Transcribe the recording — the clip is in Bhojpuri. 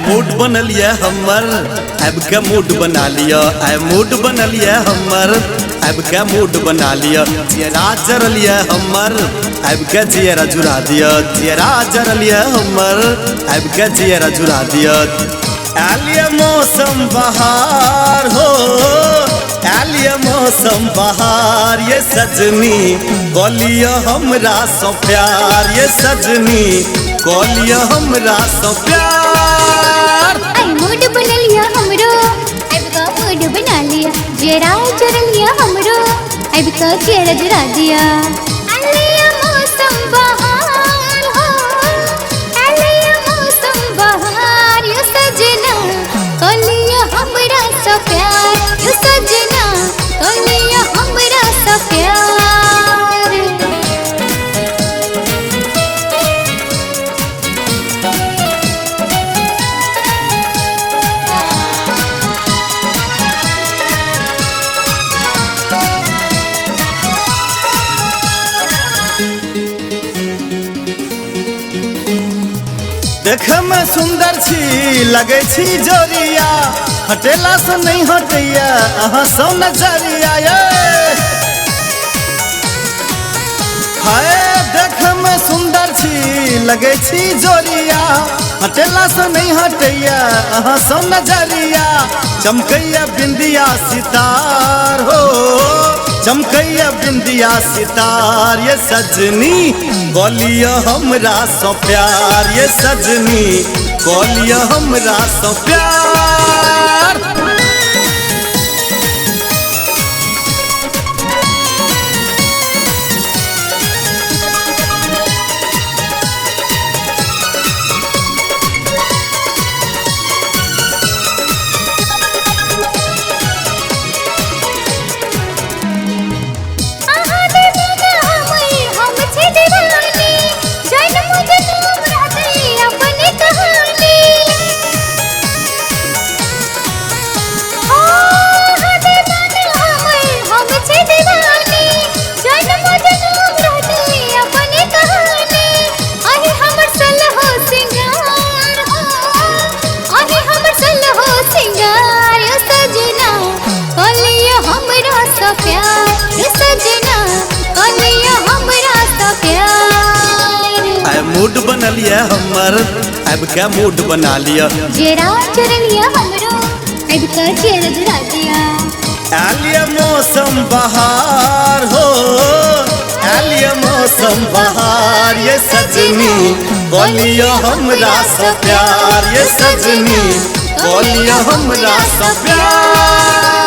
मूड बन लिया हमर अब का मूड बना लिया मूड बन लिया हमर अब का मूड बना लिया चेहरा जर लिया हमर अब का चेहरा जुड़ा दिया चेहरा जर लिया हमर अब का चेहरा जुड़ा दिया आलिया मौसम बहार हो आलिया मौसम बहार ये सजनी बोलियो हमरा सो प्यार ये सजनी बोलियो हमरा सो प्यार आई मूड बना लिया हमरो अब का मूड बना लिया जरा जरा लिया हमरो अब का चेहरा जुड़ा दिया आलिया मौसम बहार हो आलिया मौसम बहार ये सजना बोलियो हमरा सो प्यार ये सजना बोलियो हमरा सो प्यार। देख में सुंदर छी लगे छी जोरिया हटेला से नहीं हटिया अहाँ सौ नजरिया हाय देख में सुंदर छी लगे छी जोरिया हटेला से नहीं हटिया अहाँ सौ नजरिया चमकैया बिंदिया सितार हो चमकैया बिंदिया सितार ये सजनी बोलियो हमरा सो प्यार ये सजनी बोलियो हमरा सो प्यार। मूड बन लिया हमर अब का मूड बना लिया जरा जरा लिया हमरो अब का चेहरा जुड़ा दिया आलिया मौसम बहार हो आलिया मौसम बहार ये सजनी बोलियो हमरा सो प्यार ये सजनी बोलियो हमरा सो प्यार।